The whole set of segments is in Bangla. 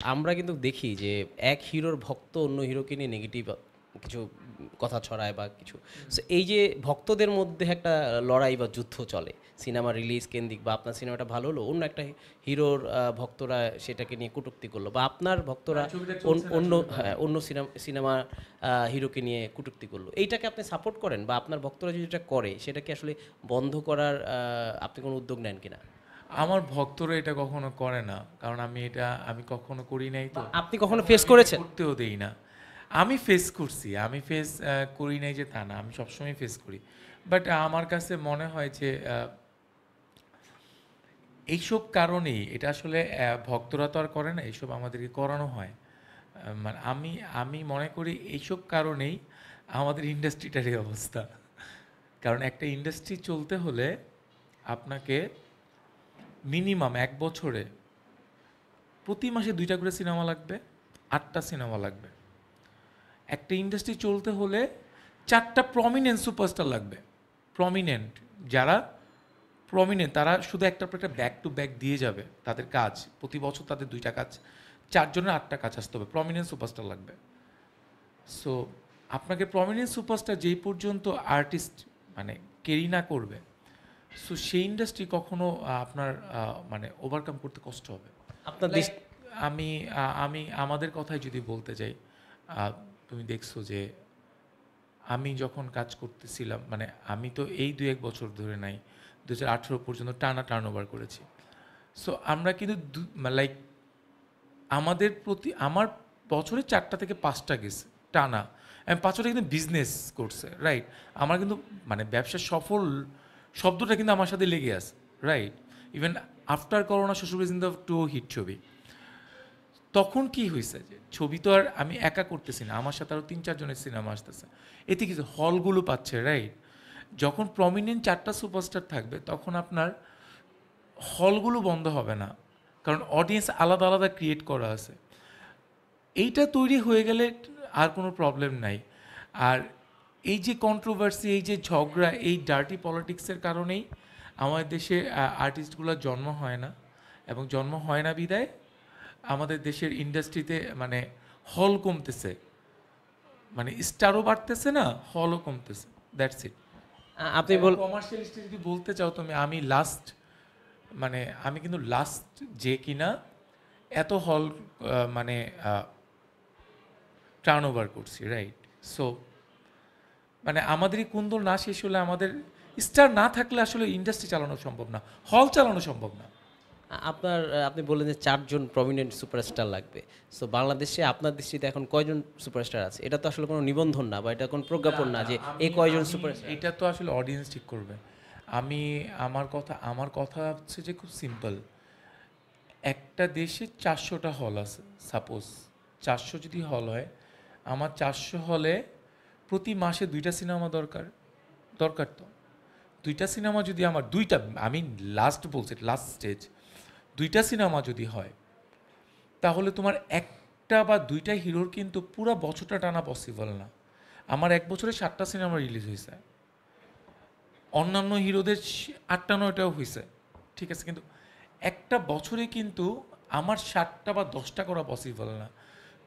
আমরা কিন্তু দেখি যে এক হিরোর ভক্ত অন্য হিরোকে নিয়ে নেগেটিভ কিছু কথা ছড়ায় বা কিছু। সো এই যে ভক্তদের মধ্যে একটা লড়াই বা যুদ্ধ চলে সিনেমা রিলিজ কেন্দ্রিক, বা আপনার সিনেমাটা ভালো হলো, অন্য একটা হিরোর ভক্তরা সেটাকে নিয়ে কটূক্তি করলো, বা আপনার ভক্তরা অন্য, হ্যাঁ, অন্য সিনেমা হিরোকে নিয়ে কটূক্তি করলো, এইটাকে আপনি সাপোর্ট করেন? বা আপনার ভক্তরা যদি এটা করে সেটাকে আসলে বন্ধ করার আপনি কোনো উদ্যোগ নেন কিনা? আমার ভক্তরা এটা কখনো করে না, কারণ আমি কখনো করি নাই, তো আপনি কখনো এবং ফেস আমি এটা করেছেন? করতেও দেই না। আমি ফেস করছি, আমি ফেস করি নাই যে তা না, আমি সবসময় ফেস করি। বাট আমার কাছে মনে হয় যে এইসব কারণেই এটা আসলে ভক্তরা তো আর করে না, এইসব আমাদেরকে করানো হয়। মানে আমি আমি মনে করি এইসব কারণেই আমাদের ইন্ডাস্ট্রিটার এই অবস্থা। কারণ একটা ইন্ডাস্ট্রি চলতে হলে আপনাকে মিনিমাম ১ বছরে প্রতি মাসে ২টা করে সিনেমা লাগবে, ৮টা সিনেমা লাগবে। একটা ইন্ডাস্ট্রি চলতে হলে ৪টা প্রমিনেন্ট সুপারস্টার লাগবে। প্রমিনেন্ট, যারা প্রমিনেন্ট তারা শুধু একটার পর একটা ব্যাক টু ব্যাক দিয়ে যাবে তাদের কাজ। প্রতি বছর তাদের 2টা কাজ, 4 জনের 8টা কাজ আসতে হবে, প্রমিনেন্ট সুপারস্টার লাগবে। সো আপনাকে প্রমিনেন্ট সুপারস্টার যেই পর্যন্ত আর্টিস্ট মানে ক্যারি না করবে, সো সেই ইন্ডাস্ট্রি কখনো আপনার মানে ওভারকাম করতে কষ্ট হবে। আপনার লাইক আমি আমাদের কথাই যদি বলতে যাই, তুমি দেখছো যে আমি যখন কাজ করতেছিলাম, মানে আমি তো এই 2-1 বছর ধরে নাই, 2018 পর্যন্ত টানা টার্নওভার করেছি। সো আমরা কিন্তু লাইক আমাদের প্রতি আমার বছরে 4টা থেকে 5টা গেছে টানা। আমি 5টা কিন্তু বিজনেস করছে, রাইট? আমার কিন্তু মানে ব্যবসা সফল শব্দটা কিন্তু আমার সাথে লেগে আছে, রাইট? ইভেন আফটার করোনা শ্বশুর ইন দ্য টু হিট ছবি, তখন কি হয়েছে যে ছবি তো আর আমি একা করতেছি না, আমার সাথে আরও 3-4 জনের সিনেমা আসতেছে, এতে কিছু হলগুলো পাচ্ছে, রাইট? যখন প্রমিনেন্ট 4টা সুপারস্টার থাকবে তখন আপনার হলগুলো বন্ধ হবে না, কারণ অডিয়েন্স আলাদা আলাদা ক্রিয়েট করা আছে। এইটা তৈরি হয়ে গেলে আর কোনো প্রবলেম নাই। আর এই যে কন্ট্রোভার্সি, এই যে ঝগড়া, এই ডার্টি পলিটিক্সের কারণেই আমাদের দেশে আর্টিস্টগুলোর জন্ম হয় না, এবং জন্ম হয় না বিদায় আমাদের দেশের ইন্ডাস্ট্রিতে মানে হল কমতেছে, মানে স্টারও বাড়তেছে না, হলও কমতেছে, দ্যাটস ইট। আপনি এবং কমার্শিয়ালিস্টে যদি বলতে চাও তুমি, মানে আমি কিন্তু লাস্ট যে কিনা এত হল মানে টার্ন ওভার করছি, রাইট? সো মানে আমাদেরই কুন্দল না শেষ হলে, আমাদের স্টার না থাকলে আসলে ইন্ডাস্ট্রি চালানো সম্ভব না, হল চালানো সম্ভব না। আপনি বললেন যে 4 জন প্রমিনেন্ট সুপারস্টার লাগবে। সো বাংলাদেশে আপনার দৃষ্টিতে এখন কয়জন সুপারস্টার আছে? এটা তো আসলে কোনো নিবন্ধন না, বা এটা কোনো প্রজ্ঞাপন না যে এই কয়জন সুপারস্টার। এটা তো আসলে অডিয়েন্স ঠিক করবে। আমি আমার কথা হচ্ছে যে খুব সিম্পল। একটা দেশে 400টা হল আছে, সাপোজ 400 যদি হল হয়, আমার 400 হলে প্রতি মাসে 2টা সিনেমা দরকার, দরকার তো। 2টা সিনেমা যদি আমার 2টা, আমি লাস্ট বলছি, লাস্ট স্টেজ, 2টা সিনেমা যদি হয়, তাহলে তোমার একটা বা 2টা হিরোর কিন্তু পুরো বছরটা টানা পসিবল না। আমার 1 বছরে 7টা সিনেমা রিলিজ হয়েছে, অন্যান্য হিরোদের 8টা 9টাও হয়েছে, ঠিক আছে, কিন্তু একটা বছরে কিন্তু আমার 7টা বা 10টা করা পসিবল না।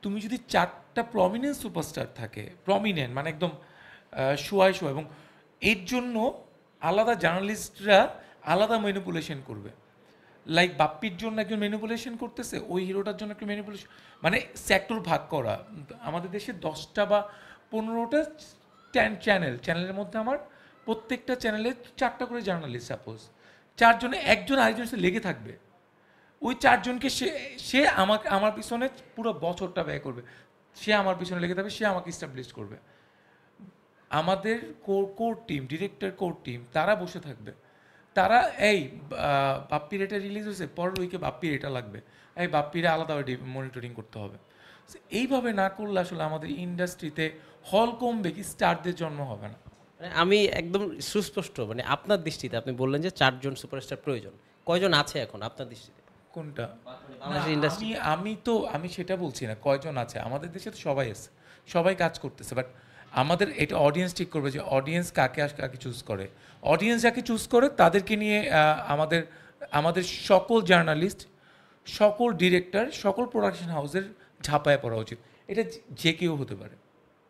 তুমি যদি 4টা প্রমিনেন্ট সুপারস্টার থাকে, প্রমিনেন্ট মানে একদম শোয়ায় শোয়া, এবং এর জন্য আলাদা জার্নালিস্টরা আলাদা ম্যানিপুলেশন করবে। লাইক বাপ্পির জন্য একজন ম্যানিপুলেশন করতেছে, ওই হিরোটার জন্য একটা ম্যানিপুলেশন, মানে সেক্টর ভাগ করা। আমাদের দেশে 10টা বা 15টা চ্যানেলের মধ্যে আমার প্রত্যেকটা চ্যানেলে 4টা করে জার্নালিস্ট, সাপোজ 4 জনে একজন আরেকজনের সাথে লেগে থাকবে। ওই 4 জনকে সে সে আমাকে আমার পিছনে পুরো বছরটা ব্যয় করবে, সে আমার পিছনে লেগে থাকবে, সে আমাকে স্টাবলিশ করবে। আমাদের core team, director core team, তারা বসে থাকবে, তারা এই বাপ্পির এটা রিলিজ হয়েছে, পরের উইকে বাপ্পির এটা লাগবে, এই বাপ্পিরে আলাদাভাবে মনিটরিং করতে হবে। So, এইভাবে না করলে আসলে আমাদের ইন্ডাস্ট্রিতে হল কমবে, কি স্টারদের জন্ম হবে না। মানে আমি একদম সুস্পষ্ট, মানে আপনার দৃষ্টিতে আপনি বললেন যে 4 জন সুপারস্টার প্রয়োজন, কয়জন আছে এখন আপনার দৃষ্টিতে কোনটা? না, বাংলাদেশের ইন্ডাস্ট্রি? আমি সেটা বলছি না কয়জন আছে, আমাদের দেশে তো সবাই আছে, সবাই কাজ করতেছে, বাট আমাদের এটা অডিয়েন্স ঠিক করবে যে অডিয়েন্স কাকে চুজ করে। অডিয়েন্স যাকে চুজ করে তাদেরকে নিয়ে আমাদের আমাদের সকল জার্নালিস্ট সকল ডিরেক্টর সকল প্রোডাকশন হাউসের ঝাঁপায় পড়া উচিত। এটা যে কেউ হতে পারে।